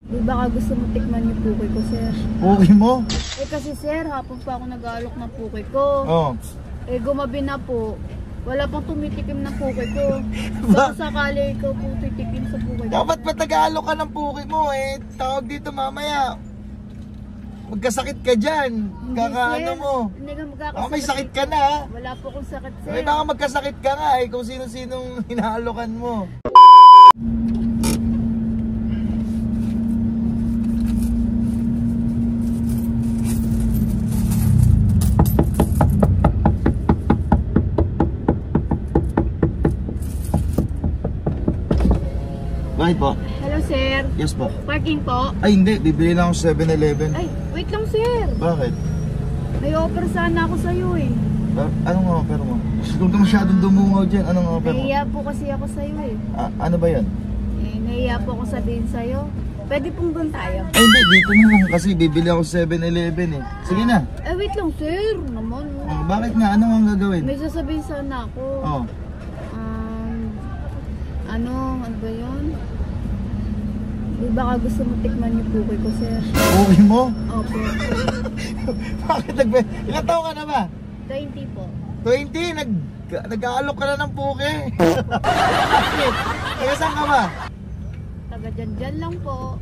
Di baka gusto mo tikman yung puki ko, sir? Puki mo? Eh kasi sir, hapon pa ako nag-aalok ng puki ko. Oo. Eh gumabi na po. Wala pang tumitikim ng puki ko. So sakali ikaw po titikim sa puki ko. Dapat pa Tagalog ka ng puki mo eh. Tawag dito mamaya. Magkasakit ka dyan. Kakaano mo. Hindi ka magkakasakit. Baka may sakit ka na ha. Wala po akong sakit, sir. May baka magkasakit ka nga eh. Kung sino-sinong hinaalokan mo. Bakit po? Hello, sir. Yes po. Parking po? Ay hindi, bibili lang ako sa 7-Eleven. Ay, wait lang, sir. Bakit? May offer sana ako sa'yo eh. Anong offer mo? Huwag ka masyadong dumungaw dyan. Anong offer mo? Nahiya po kasi ako sa'yo eh. Ano ba yan? Eh, nahiya po ako sabihin sa'yo. Pwede pong doon tayo. Ay hindi, dito na lang kasi bibili ako sa 7-Eleven eh. Sige na. Eh, wait lang, sir. Naman. Bakit nga? Anong ang gagawin? May sasabihin sana ako. Oh. Ano ba yun? Di baka gusto mo tikman yung puki ko, sir? Puki mo? Opo. Bakit ilang taon ka na ba? 20 po. 20? Nag-aalok ka na ng puki? Bakit? Taga saan ka ba? Taga dyan lang po.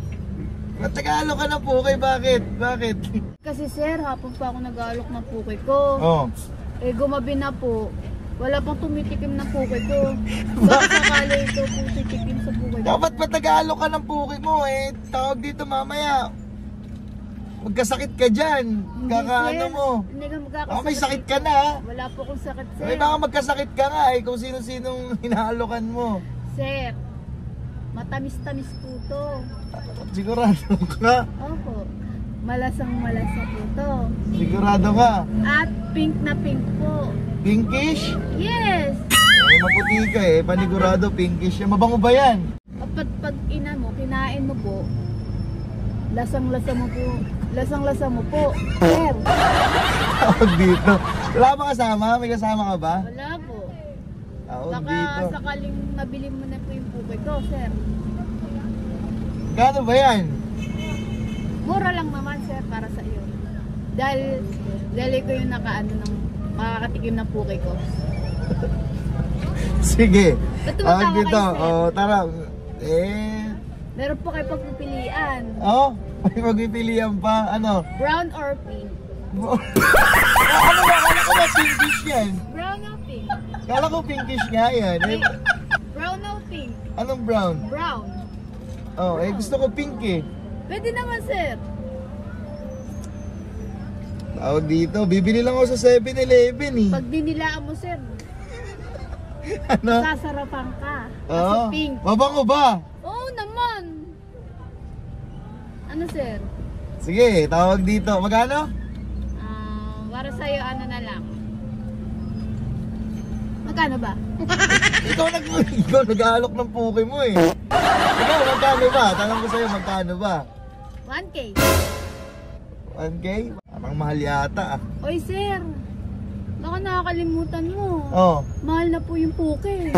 Nag-aalok ka ng puki? Bakit? Bakit? Kasi sir, hapon pa ako nag-aalok ng puki ko. Oh. Eh gumabi na po. Wala pang tumitikim ng puki ko. Baka sakali ito po titikim sa puki ko. Dapat pa Tagalog ka ng puki mo eh. Tawag dito mamaya. Magkasakit ka dyan. Kakaano mo. Hindi ka magkakasakit. Baka may sakit ka na ha. Wala po akong sakit, sir. May baka magkasakit ka nga eh. Kung sino-sinong hinaalokan mo. Sir, matamis-tamis po to. Sigurado ka? Opo. Malasang-malasa po to. Sigurado ka? At pink na pink po. Pinkish? Yes! Ay, maputi ka eh. Panigurado, pinkish. Mabango ba yan? Pag ina mo, kinain mo po, lasang-lasa mo po. Lasang-lasa mo po. Sir! Tawag dito. Wala ba kasama? May kasama ka ba? Wala po. Tawag Baka dito. sakaling nabili mo na po yung puki ko, sir. Gano ba yan? Mura lang naman, sir, para sa iyo. Dahil ko yung makakatikim ng puki ko. Sige. Ba't tumatawa Tawag dito. kayo, sir? Oh, tara. Meron po kayo pagpipilian. Oh, may magpipilian pa. Ano? Brown or pink? Ano ba? Kala ko ba pinkish yan? Brown or pink? Kala ko pinkish nga yan. Brown or pink? Anong brown? Brown. Oh, gusto ko pink eh. Pwede naman, sir. Tawag dito. Bibili lang ako sa 7-Eleven eh. Pag dinilaan mo, sir, Ano? sasarapan ka. Kasi Oo. pink. Mabango ba? Oo naman. Ano, sir? Sige, tawag dito. Magkano? Para sa'yo, ano na lang. Magkano ba? Ikaw nag-aalok ng puki mo eh. Ikaw, magkano ba? Tanong ko sa'yo, magkano ba? 1K. 1K? Parang mahal yata ah. Oy, sir. Baka nakakalimutan mo. Oh. Mahal na po yung puki.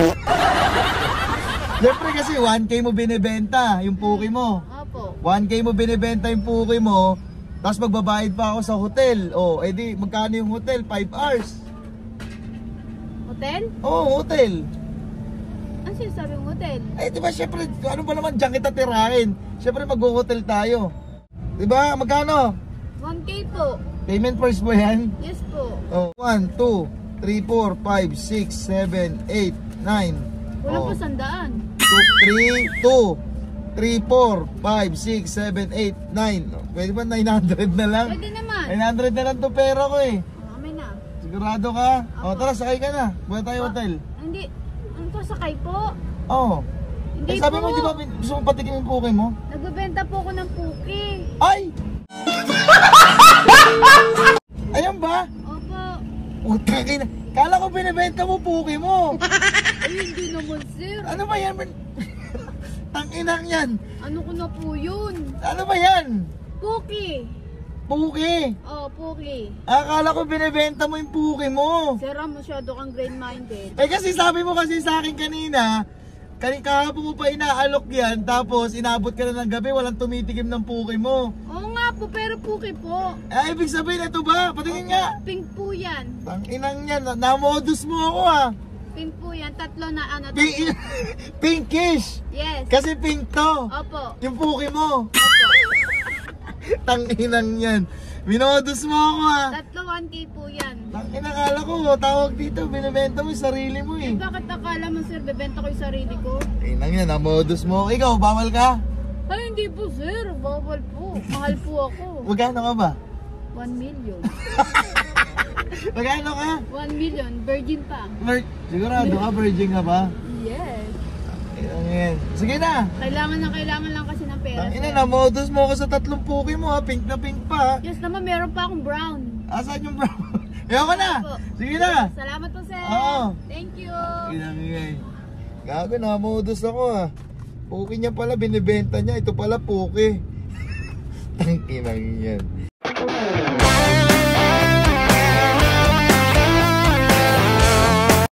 Siyempre kasi 1K mo binibenta yung puki mo. Opo. 1K mo binibenta yung puki mo. Tapos magbabayad pa ako sa hotel. Oh, edi magkano yung hotel? 5 hours. Hotel? Oh, hotel. Ano sinasabi mong hotel? Ay, di ba syempre, ano ba naman dyan kita tirahin? Syempre mag-hotel tayo. Di ba? Magkano? 1K po. Payment first mo yan? Yes po. Oh, 1, 2, 3, 4, 5, 6, 7, 8, 9. Wala Oh. pa 100. 3, 4, 5, 6, 7, 8, 9. Pwede ba 900 na lang? Pwede naman. 900 na lang to pera ko eh. Kami na. Sigurado ka? O tara, sakay ka na. Buwan tayo hotel. Hindi. Ano to, sakay po? Oo. Hindi Sabi po. mo, di ba gusto mong patikin yung puki mo? Nagbebenta po ako ng puki. Ay! Ayan ba? Opo. Utangin na. Kala ko binibenta mo puki mo. Ay, hindi naman, sir. Ano ba yan? Tanginang yan. Ano ko na po yun? Ano ba yan? Puki. Puki. Oh, puki. Akala ko binibenta mo yung puki mo. Sir, masyado kang grain-minded. Eh kasi sabi mo kasi sa akin kanina, kahapon mo pa inaalok yan, tapos inabot ka na ng gabi, walang tumitikim ng puki mo. Oo nga po, pero puki po. Ibig sabihin, ito ba? Patingin nga. Pink po yan. Tang-inang yan, namodus mo ako ah. Pink po yan. Tatlo na ano. Pinkish! Yes. Kasi pink to. Opo. Yung puki mo. Opo. Tang-inang yan. Minodus mo ako ah. Tatlo 1K po yan. Tang-inang akala ko, tawag dito, binibenta mo yung sarili mo eh. Bakit akala mo sir, bebenta ko yung sarili ko? Inang yan, namodus mo. Ikaw, bawal ka? Ay, hindi po sir. Bawal po. Mahal po ako. Magkano ka ba? 1 million. Magkano ka? 1 million. Virgin pa. Sigurado ka, virgin ka ba? Yes. Inang yan. Sige na. Kailangan lang kasi ng pera. Tangina, sir. namodus mo ako sa 3 puki mo ha. Pink na pink pa ha. Yes naman, meron pa akong brown. Asan yung bro? Ayoko na. Opo. Sige na. Salamat po sir. Oo. Thank you. Inang yan. Gago, namodus ako ha. Puki niya pala, binibenta niya. Ito pala puki. Tangina yan.